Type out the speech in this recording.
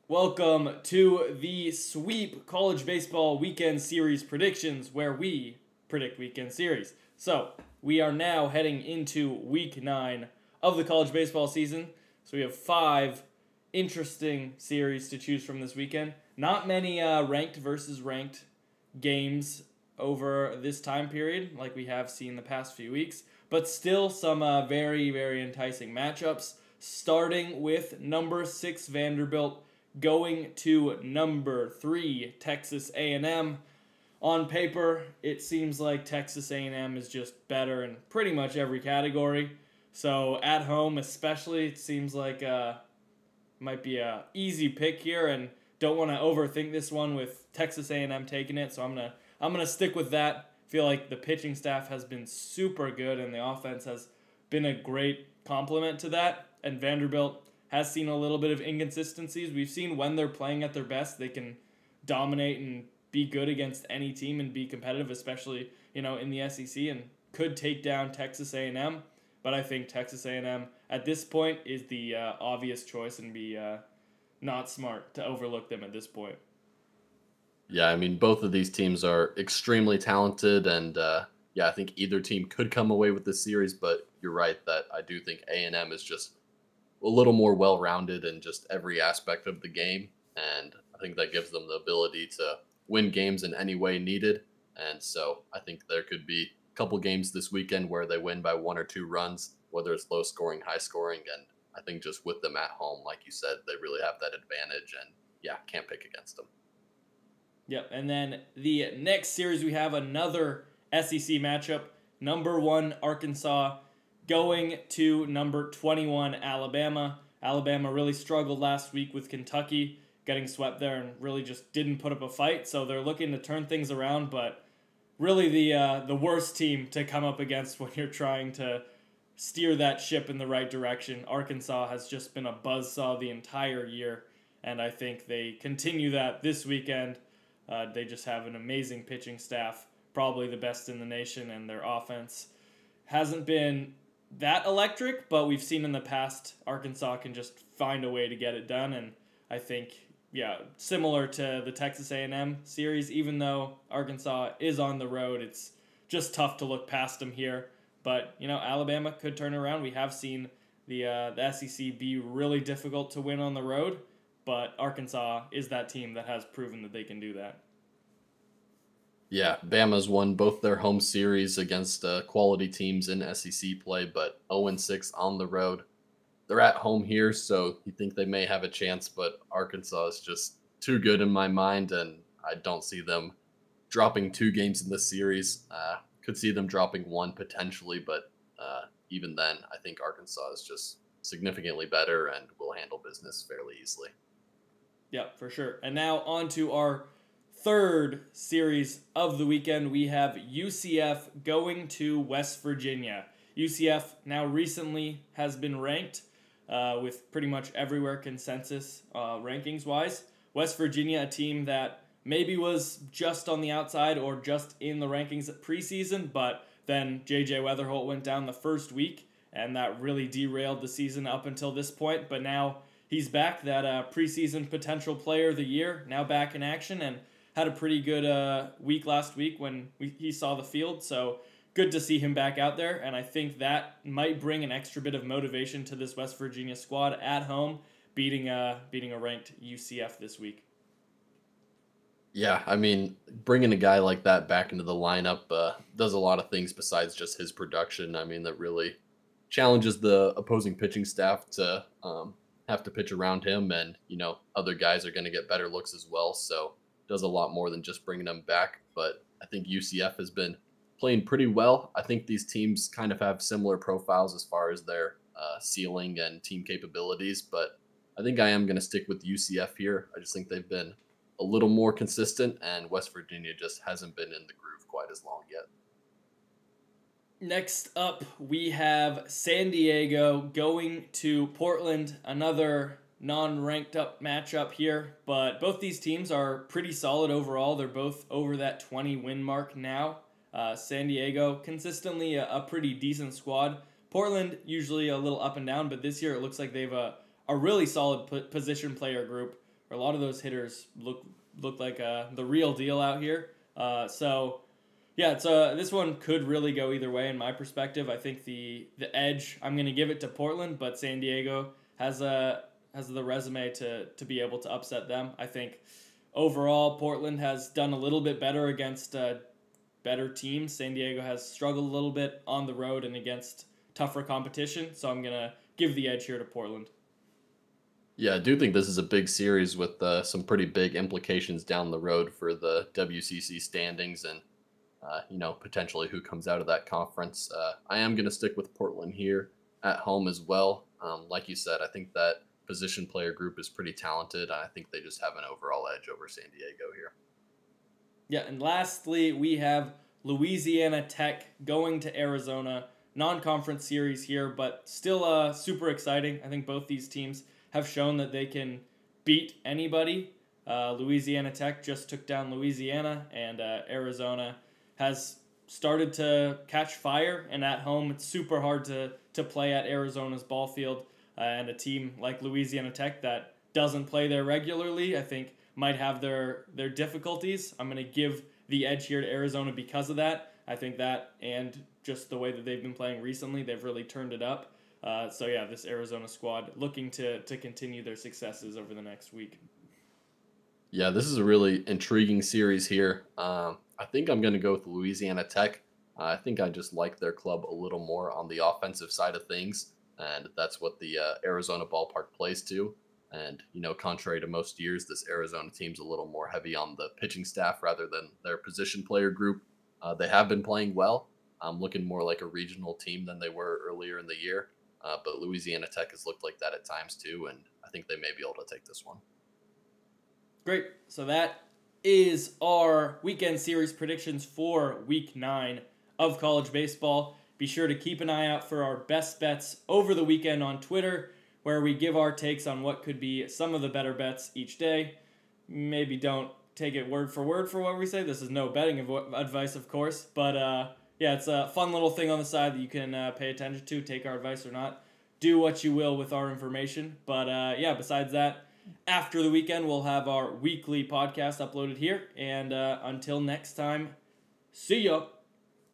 Welcome to the Sweep College Baseball Weekend Series predictions, where we predict weekend series. So, we are now heading into week 9 of the college baseball season. So, we have 5 interesting series to choose from this weekend. Not many ranked versus ranked games over this time period, like we have seen the past few weeks, but still some very, very enticing matchups, starting with number 6 Vanderbilt going to number 3 Texas A&M. On paper, it seems like Texas A&M is just better in pretty much every category. So at home especially, it seems like might be a easy pick here, and don't want to overthink this one with Texas A&M taking it. So I'm gonna stick with that. Feel like the pitching staff has been super good, and the offense has been a great complement to that. And Vanderbilt has seen a little bit of inconsistencies. We've seen when they're playing at their best, they can dominate and be good against any team and be competitive, especially, in the SEC, and could take down Texas A&M. But I think Texas A&M at this point is the obvious choice, and be not smart to overlook them at this point. Yeah, I mean, both of these teams are extremely talented, and I think either team could come away with this series. But you're right that I do think A&M is just a little more well-rounded in just every aspect of the game, and I think that gives them the ability to win games in any way needed. And so I think there could be a couple games this weekend where they win by 1 or 2 runs, whether it's low scoring, high scoring, and I think just with them at home, like you said, they really have that advantage, and can't pick against them. Yep, and then the next series we have another SEC matchup, number 1 Arkansas going to number 21 Alabama. Alabama really struggled last week with Kentucky, getting swept there, and really just didn't put up a fight. So they're looking to turn things around, but really the worst team to come up against when you're trying to steer that ship in the right direction. Arkansas has just been a buzzsaw the entire year, and I think they continue that this weekend. They just have an amazing pitching staff, probably the best in the nation, and their offense hasn't been that electric, but we've seen in the past Arkansas can just find a way to get it done. And I think, similar to the Texas A&M series, even though Arkansas is on the road, it's just tough to look past them here. But, Alabama could turn around. We have seen the SEC be really difficult to win on the road, but Arkansas is that team that has proven that they can do that. Yeah, Bama's won both their home series against quality teams in SEC play, but 0-6 on the road. They're at home here, so you think they may have a chance, but Arkansas is just too good in my mind, and I don't see them dropping 2 games in this series. Could see them dropping 1 potentially, but even then, I think Arkansas is just significantly better and will handle business fairly easily. Yeah, for sure. And now on to our third series of the weekend. We have UCF going to West Virginia. UCF now recently has been ranked with pretty much everywhere consensus rankings-wise. West Virginia, a team that maybe was just on the outside or just in the rankings at preseason, but then J.J. Weatherholt went down the first week, and that really derailed the season up until this point. But now he's back, that preseason potential player of the year, now back in action, and had a pretty good week last week when he saw the field. So good to see him back out there, and I think that might bring an extra bit of motivation to this West Virginia squad at home, beating a ranked UCF this week. Yeah, I mean, bringing a guy like that back into the lineup does a lot of things besides just his production. I mean, that really challenges the opposing pitching staff to have to pitch around him, and other guys are going to get better looks as well. So does a lot more than just bringing them back. But I think UCF has been playing pretty well. I think these teams kind of have similar profiles as far as their ceiling and team capabilities, but I think I am going to stick with UCF here. I just think they've been a little more consistent, and West Virginia just hasn't been in the groove quite as long yet. Next up, we have San Diego going to Portland, another non-ranked up matchup here, but both these teams are pretty solid overall. They're both over that 20 win mark now. San Diego consistently a pretty decent squad. Portland usually a little up and down, but this year it looks like they've a really solid position player group. a lot of those hitters look like the real deal out here. So yeah, this one could really go either way in my perspective. I think the edge, I'm going to give it to Portland, but San Diego has the resume to be able to upset them. I think overall Portland has done a little bit better against better teams. San Diego has struggled a little bit on the road and against tougher competition, so I'm going to give the edge here to Portland. Yeah, I do think this is a big series with some pretty big implications down the road for the WCC standings and potentially who comes out of that conference. I am going to stick with Portland here at home as well. Like you said, I think that position player group is pretty talented. I think they just have an overall edge over San Diego here. Yeah, and lastly, we have Louisiana Tech going to Arizona. Non-conference series here, but still super exciting. I think both these teams have shown that they can beat anybody. Louisiana Tech just took down Louisiana, and Arizona has started to catch fire, and at home it's super hard to play at Arizona's ball field, and a team like Louisiana Tech that doesn't play there regularly, I think, might have their difficulties. I'm going to give the edge here to Arizona because of that. I think that and just the way that they've been playing recently, they've really turned it up. So yeah, this Arizona squad looking to continue their successes over the next week. Yeah, this is a really intriguing series here. I think I'm going to go with Louisiana Tech. I think I just like their club a little more on the offensive side of things, and that's what the Arizona ballpark plays to. And, contrary to most years, this Arizona team's a little more heavy on the pitching staff rather than their position player group. They have been playing well, looking more like a regional team than they were earlier in the year. But Louisiana Tech has looked like that at times too, and I think they may be able to take this one. Great. So that is our weekend series predictions for Week 9 of college baseball. Be sure to keep an eye out for our best bets over the weekend on Twitter, where we give our takes on what could be some of the better bets each day. Maybe don't take it word for what we say. This is no betting advice, of course, but yeah, it's a fun little thing on the side that you can pay attention to, take our advice or not. Do what you will with our information. But yeah, besides that, after the weekend, we'll have our weekly podcast uploaded here. And until next time, see ya.